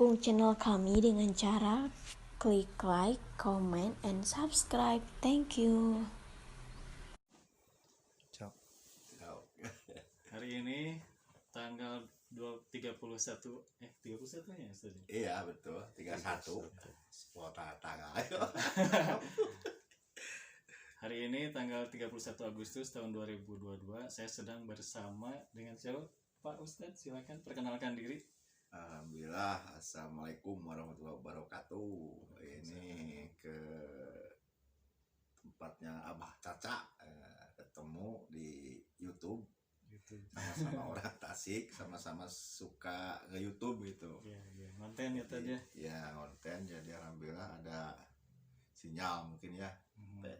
dukung channel kami dengan cara klik like, comment, and subscribe. Thank you. Hari ini tanggal 31 ya Ustaz? Iya betul, 31 tanggal. Hari ini tanggal 31 Agustus tahun 2022 saya sedang bersama dengan siapa Pak Ustadz? Silakan perkenalkan diri. Alhamdulillah, assalamualaikum warahmatullahi wabarakatuh. Ini ke tempatnya Abah Caca, ketemu di YouTube. Sama-sama orang Tasik, sama-sama suka nge-YouTube gitu. Ya, konten ya tadi. Ya, konten. Jadi alhamdulillah ada sinyal mungkin ya.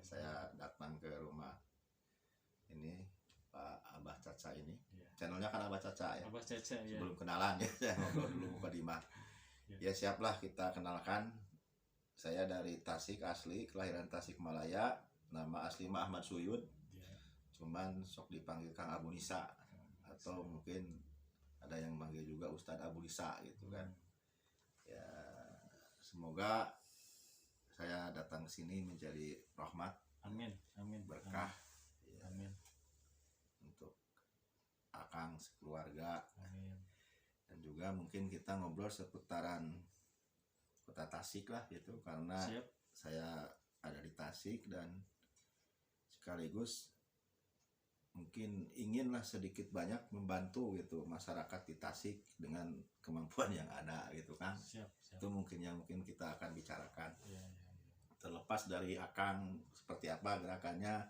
Saya datang ke rumah ini Pak Abah Caca ini. Ya. Channelnya kan Abah Caca ya. Abah Caca ya. Sebelum kenalan ya, saya ngobrol dulu mukadimah. Ya siaplah kita kenalkan. Saya dari Tasik asli, kelahiran Tasikmalaya. Nama asli mah Ahmad Suyud. Cuman sok dipanggil Kang Abu Nisa, atau mungkin ada yang manggil juga Ustadz Abu Nisa gitu kan. Ya semoga saya datang ke sini menjadi rahmat, amin, berkah, amin. Untuk akang sekeluarga, amin. Dan juga mungkin kita ngobrol seputaran kota Tasik lah gitu, karena Siap. Saya ada di Tasik dan sekaligus mungkin inginlah sedikit banyak membantu gitu masyarakat di Tasik dengan kemampuan yang ada gitu kan. Siap. Itu mungkin kita akan bicarakan. Ya. Terlepas dari akang seperti apa gerakannya,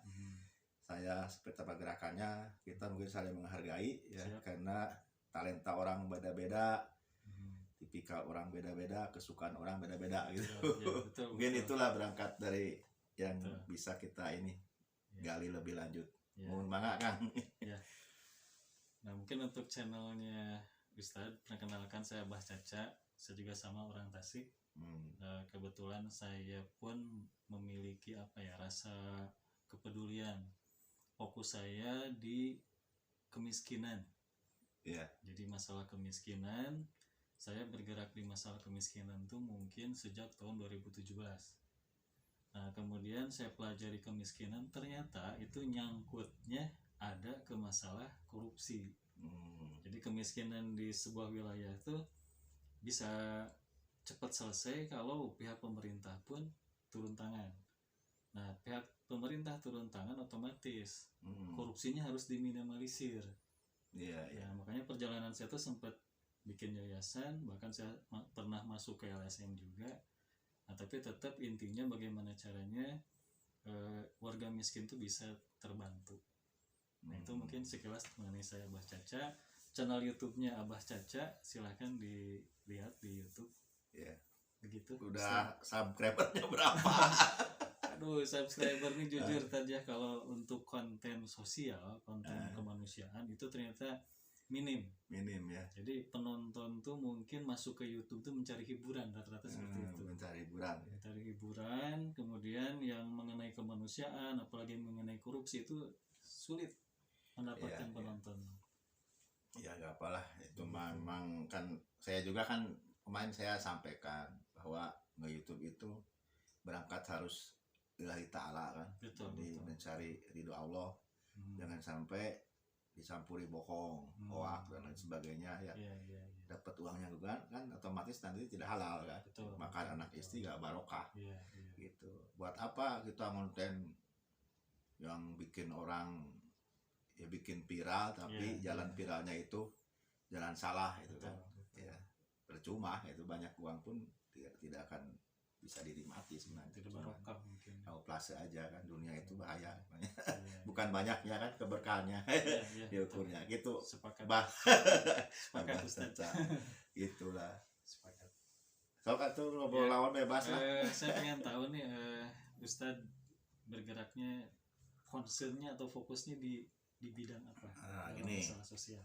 saya seperti apa gerakannya, kita mungkin saling menghargai ya. Siap. Karena talenta orang beda-beda, tipikal orang beda-beda, kesukaan orang beda-beda gitu. Ya, betul, mungkin itulah berangkat dari yang bisa kita ini gali lebih lanjut. Ya. Mohon banget Kang. Ya. Nah mungkin untuk channelnya Ustadz, perkenalkan saya Abah Caca, saya juga sama orang Tasik. Kebetulan saya pun memiliki rasa kepedulian. Fokus saya di kemiskinan. Ya. Jadi masalah kemiskinan, saya bergerak di masalah kemiskinan itu mungkin sejak tahun 2017. Nah, kemudian saya pelajari kemiskinan, ternyata itu nyangkutnya ada ke masalah korupsi. Jadi kemiskinan di sebuah wilayah itu bisa cepat selesai kalau pihak pemerintah pun turun tangan. Nah, pihak pemerintah turun tangan otomatis korupsinya harus diminimalisir. Ya. Nah, makanya perjalanan saya tuh sempat bikin yayasan, bahkan saya pernah masuk ke LSM juga. Nah, tapi tetap intinya bagaimana caranya warga miskin itu bisa terbantu. Nah, itu mungkin sekilas mengenai saya Abah Caca. Channel YouTube-nya Abah Caca silahkan dilihat di YouTube. Ya. Begitu. Udah subscribernya berapa? Aduh, subscribernya jujur saja kalau untuk konten sosial, konten kemanusiaan itu ternyata minim ya. Jadi penonton tuh mungkin masuk ke YouTube tuh mencari hiburan, rata-rata seperti itu. Mencari hiburan, kemudian yang mengenai kemanusiaan, apalagi mengenai korupsi itu sulit mendapatkan penonton. Ya nggak apalah, itu memang kan saya juga kan kemarin saya sampaikan bahwa nge-YouTube itu berangkat harus lillahi ta'ala kan. Jadi mencari ridho Allah, jangan sampai dicampuri bohong, hoak dan lain sebagainya ya. Dapat uangnya juga kan otomatis nanti tidak halal kan. Makan anak istri gak barokah. Gitu. Buat apa kita konten yang bikin orang ya bikin viral tapi jalan viralnya itu jalan salah itu kan. Ya percuma, itu banyak uang pun tidak akan bisa dinikmati sebenarnya. Tidak barokah mungkin. Plase aja kan, dunia itu bahaya. Bukan banyaknya kan keberkahannya diukurnya gitu. Sepakat. Sepakat Ustaz. Gitulah. Sepakat. Sok atuh ngobrol lawan bebas lah. Saya pengen tahu nih Ustaz bergeraknya, concernnya atau fokusnya di bidang apa? Gini. Masalah sosial.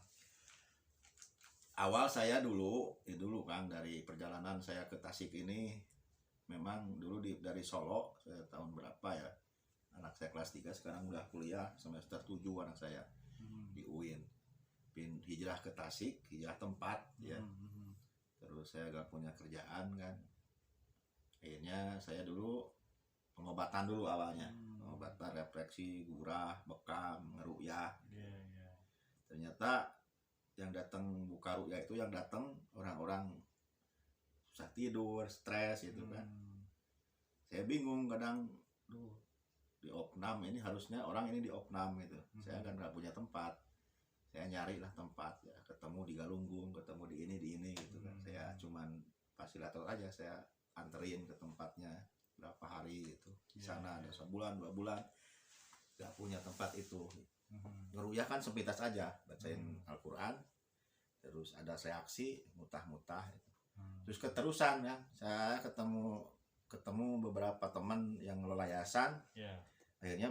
Awal saya dulu Kang, dari perjalanan saya ke Tasik ini memang dulu dari Solo, saya tahun berapa ya, anak saya kelas 3, sekarang udah kuliah semester 7 anak saya di UIN. Hijrah ke Tasik, hijrah tempat ya. terus saya gak punya kerjaan kan, akhirnya saya dulu pengobatan dulu awalnya, pengobatan refleksi, gurah, bekam, ngeruyah. Ternyata yang datang buka ruya itu yang datang orang-orang susah tidur, stres gitu kan. Saya bingung kadang, di opnam ini harusnya orang ini di opnam gitu. Saya kan nggak punya tempat, saya nyari lah tempat ya, ketemu di Galunggung, ketemu di ini gitu kan. Saya cuman fasilitator aja, saya anterin ke tempatnya berapa hari gitu. Di sana ada sebulan 2 bulan nggak punya tempat itu. Ngeruyah kan sepintas aja, bacain Al-Quran, terus ada reaksi mutah-mutah gitu. Terus keterusan ya, saya ketemu beberapa teman yang ngelola yayasan, akhirnya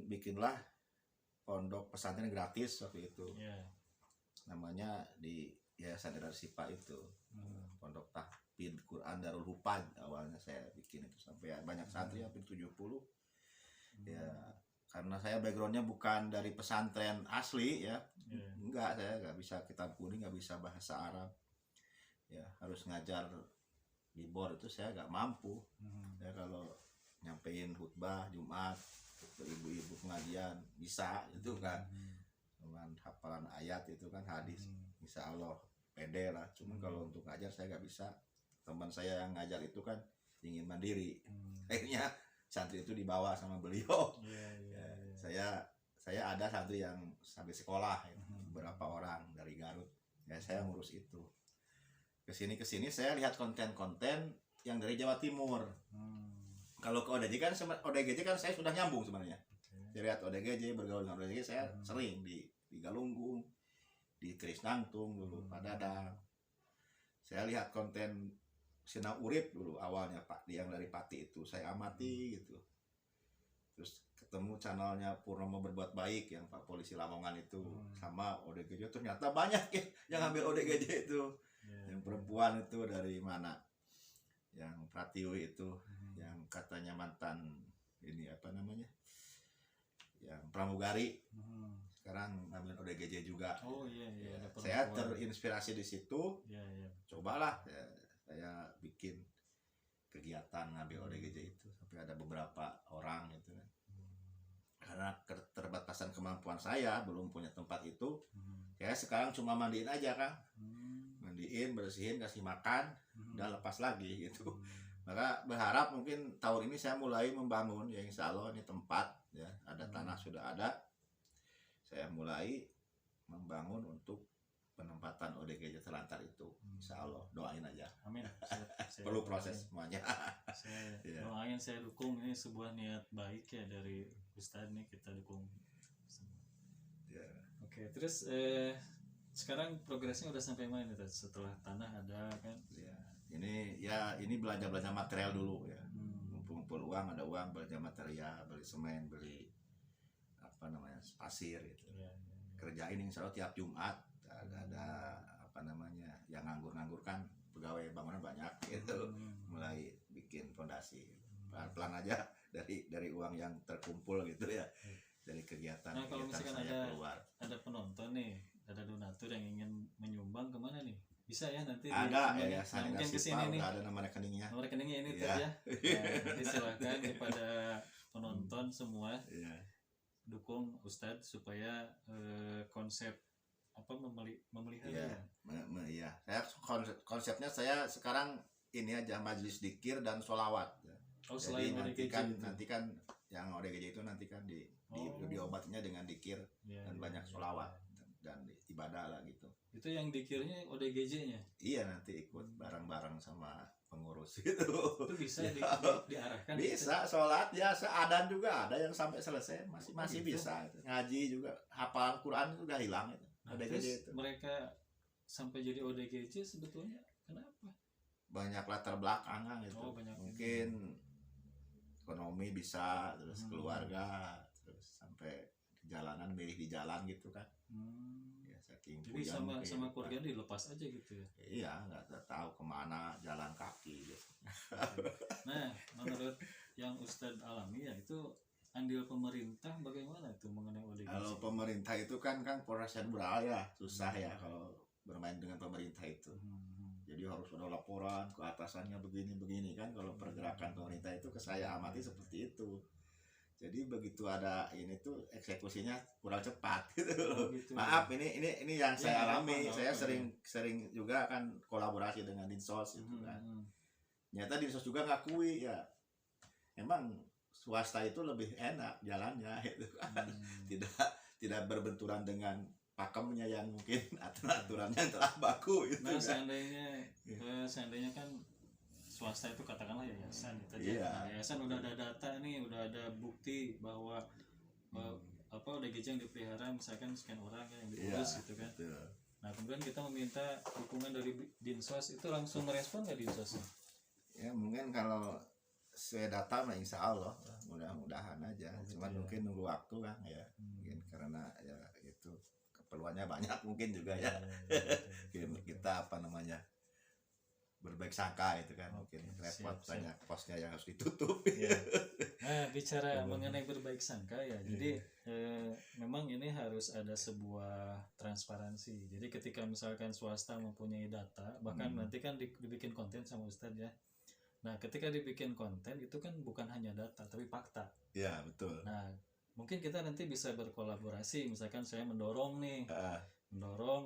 bikinlah pondok pesantren gratis waktu itu, namanya di Yayasan Darushifa itu, pondok tahfidz Quran Darul Hufaz. Awalnya saya bikin itu sampai banyak santri, hampir 70 ya. Karena saya backgroundnya bukan dari pesantren asli ya, enggak, saya nggak bisa kitab kuning, nggak bisa bahasa Arab ya, harus ngajar di bor itu saya nggak mampu. Ya kalau nyampein khutbah Jumat ke ibu-ibu pengajian bisa itu kan, cuman hafalan ayat itu kan, hadis insya Allah pede lah. Cuman kalau untuk ngajar saya nggak bisa. Teman saya yang ngajar itu kan ingin mandiri, akhirnya santri itu dibawa sama beliau. Saya ada santri yang sampai sekolah ya, beberapa orang dari Garut ya, saya ngurus itu. Kesini saya lihat konten-konten yang dari Jawa Timur. Kalau ke ODGJ kan saya sudah nyambung sebenarnya. Saya lihat ODGJ, bergaul dengan ODGJ, saya sering di Galunggung, di Krisnangtung dulu, Padadang. Saya lihat konten Sina Urip dulu awalnya Pak, yang dari Pati itu saya amati gitu. Terus ketemu channelnya Purnomo Berbuat Baik yang Pak Polisi Lamongan itu, sama ODGJ, ternyata banyak ya yang ambil ODGJ itu. Yang perempuan itu dari mana? Yang Pratiwi itu, yang katanya mantan ini apa namanya? Yang pramugari. Sekarang ngambil ODGJ juga. Saya terinspirasi di situ. Cobalah saya bikin kegiatan ngambil ODGJ itu, sampai ada beberapa orang gitu kan. Karena keterbatasan kemampuan saya, belum punya tempat itu, saya sekarang cuma mandiin aja kan, mandiin, bersihin, kasih makan, udah lepas lagi gitu. Maka berharap mungkin tahun ini saya mulai membangun ya, insya Allah ini tempat ya, ada tanah sudah ada, saya mulai membangun untuk penempatan ODGJ Telantar itu, insya Allah, doain aja. Amin. Perlu proses semuanya. Saya doain, saya dukung, ini sebuah niat baik ya dari Ustadz nih, kita dukung. Oke, terus sekarang progresnya udah sampai mana nih setelah tanah ada kan? Ini belanja material dulu ya, ngumpul uang, ada uang, belanja material, beli semen, beli apa namanya pasir gitu. Kerjain insya Allah tiap Jumat. Ada apa namanya yang nganggur kan, pegawai bangunan banyak gitu, mulai bikin fondasi pelan-pelan aja dari uang yang terkumpul gitu ya, dari kegiatan. Nah, kalau misalkan ada penonton nih, ada donatur yang ingin menyumbang, kemana nih? Bisa ya nanti ada ya, saya mungkin kesini nih, ada nomor rekeningnya ini tuh ya. Nanti silakan kepada penonton semua dukung Ustadz supaya konsep apa memelihara ya. Saya konsepnya saya sekarang ini aja, majelis dikir dan sholawat. Jadi nanti kan yang ODGJ itu nanti kan diobatinya dengan dikir dan banyak sholawat dan ibadah lah gitu. Itu yang dikirnya ODGJ-nya? Iya, nanti ikut bareng-bareng sama pengurus gitu. Itu bisa diarahkan? Bisa, sholat ya, seadan juga ada yang sampai selesai masih bisa. Ngaji juga, hafalan Quran itu udah hilang itu. Nah, terus itu mereka sampai jadi ODGJ sebetulnya kenapa? Banyak latar belakang gitu. Mungkin ekonomi bisa, terus keluarga, terus sampai jalanan, milih di jalan gitu kan. Ya, saking jadi sama keluarga dilepas aja gitu ya? Iya, nggak tahu kemana, jalan kaki gitu. Nah, menurut yang Ustadz alami ya, itu andil pemerintah bagaimana itu mengenai ODGJ? Kalau pemerintah itu kan prosedural ya, susah ya kalau bermain dengan pemerintah itu. Jadi harus ada laporan ke atasannya begini kan, kalau pergerakan pemerintah itu ke saya amati seperti itu. Jadi begitu ada ini tuh eksekusinya kurang cepat gitu loh. Gitu. Maaf, ini yang saya alami. Saya apa. sering juga kan kolaborasi dengan Dinsos gitu kan. Ternyata Dinsos juga ngakui ya, emang swasta itu lebih enak jalannya gitu kan. Tidak berbenturan dengan pakemnya yang mungkin aturannya telah baku gitu. Nah, kan. seandainya kan swasta itu katakanlah yayasan gitu aja. Iya. Nah, yayasan udah ada data nih, udah ada bukti bahwa ODGJ yang dipelihara misalkan sekian orang yang diurus Iya, gitu kan. betul. Nah, kemudian kita meminta dukungan dari Dinsos, itu langsung merespon nggak Dinsos? Ya mungkin kalau sesuai data mah insya Allah mudah-mudahan aja. Cuman mungkin nunggu waktu kan ya. Mungkin karena ya itu keperluannya banyak mungkin juga ya. Kita apa namanya, berbaik sangka itu kan. Mungkin repot, banyak posnya yang harus ditutup. Nah, bicara mengenai berbaik sangka ya, jadi memang ini harus ada sebuah transparansi. Jadi ketika misalkan swasta mempunyai data, bahkan nanti kan dibikin konten sama Ustadz ya. Nah, ketika dibikin konten itu kan bukan hanya data tapi fakta. Iya, betul. Nah, mungkin kita nanti bisa berkolaborasi. Misalkan saya mendorong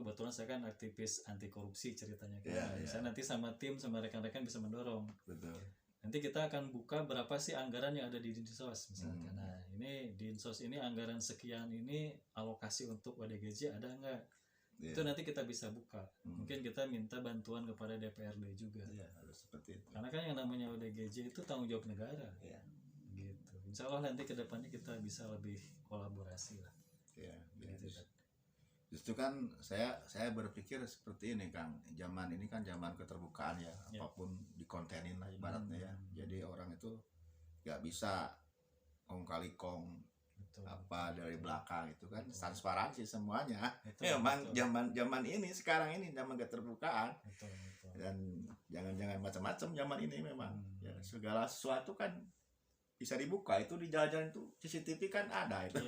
kebetulan saya kan aktivis anti korupsi ceritanya kan. Saya nanti sama tim sama rekan-rekan bisa mendorong. Betul. Nanti kita akan buka berapa sih anggaran yang ada di Dinsos misalkan. Nah, ini Dinsos ini anggaran sekian ini alokasi untuk ODGJ ada enggak? Itu nanti kita bisa buka. Mungkin kita minta bantuan kepada DPRD juga. Iya, harus seperti itu. Karena kan yang namanya ODGJ itu tanggung jawab negara. Iya. Gitu. Insya Allah nanti ke depannya kita bisa lebih kolaborasi lah. Iya, Gitu. Justru kan saya berpikir seperti ini Kang. Zaman ini kan zaman keterbukaan ya. Apapun dikontenin lah ibaratnya ya. Jadi orang itu nggak bisa kong kali kong apa dari belakang itu kan. Transparansi semuanya. Memang zaman ini sekarang ini zaman keterbukaan. Dan jangan macam-macam zaman ini memang. Ya, segala sesuatu kan bisa dibuka. Itu di jalan-jalan itu CCTV kan ada itu.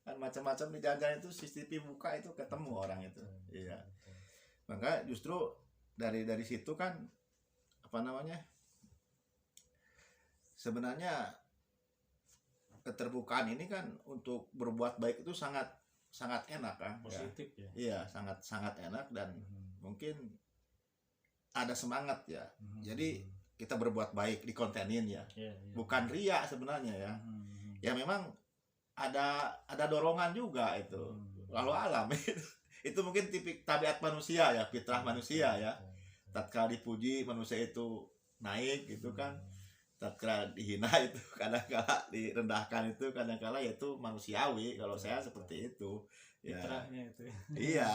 Kan macam-macam di jalan-jalan itu CCTV buka itu ketemu orang itu. Iya. Maka justru dari situ kan apa namanya, sebenarnya keterbukaan ini kan untuk berbuat baik itu sangat enak kan. Positif ya. Iya, sangat enak dan mungkin ada semangat ya. Jadi kita berbuat baik dikontenin ya. Bukan ria sebenarnya ya. Ya memang ada dorongan juga itu. Lalu alam itu mungkin tabiat manusia ya, fitrah manusia ya. Tatkala dipuji manusia itu naik gitu kan. Tatkala dihina itu kadang-kala direndahkan itu kadang-kala yaitu manusiawi. Kalau saya seperti itu. Ya. Fitrahnya itu. Iya,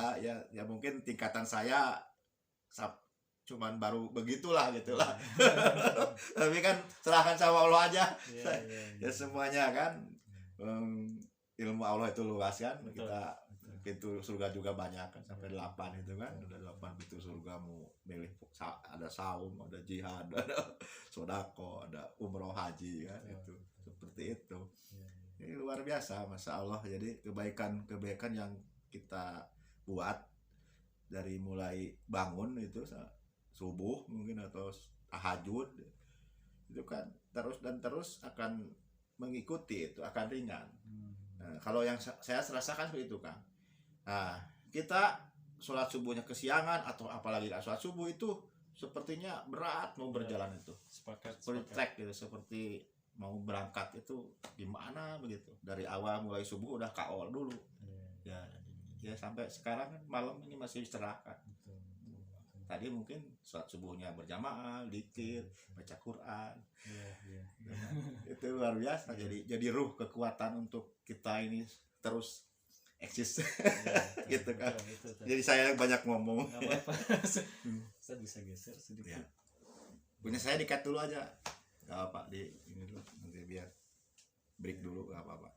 ya mungkin tingkatan saya cuman baru begitulah gitulah. Tapi kan serahkan sama Allah aja. Ya semuanya kan. Ilmu Allah itu luas kan. Kita pintu surga juga banyak kan, sampai 8 itu kan. Udah 8 pintu surga, mau milih ada saum, ada jihad, ada sodako, ada umroh haji kan. Itu seperti itu. Ini luar biasa, masya Allah. Jadi kebaikan yang kita buat dari mulai bangun itu subuh mungkin atau tahajud itu kan terus akan mengikuti, itu akan ringan. Nah, kalau yang saya rasakan seperti itu Kang. Nah, kita sholat subuhnya kesiangan atau apalagi sholat subuh itu sepertinya berat mau berjalan itu. Seperti trek gitu, seperti mau berangkat itu gimana begitu. Dari awal mulai subuh udah KO dulu. Ya sampai sekarang kan malam ini masih istirahat. Tadi mungkin sholat subuhnya berjamaah, dzikir, baca Quran. Itu luar biasa. Jadi ruh kekuatan untuk kita ini terus eksis. Gitu kan. Jadi saya banyak ngomong. Enggak apa-apa. Saya bisa geser sedikit. Ya. Punya saya di-cut dulu aja. Enggak apa-apa, ini dulu nanti biar break dulu, enggak apa-apa.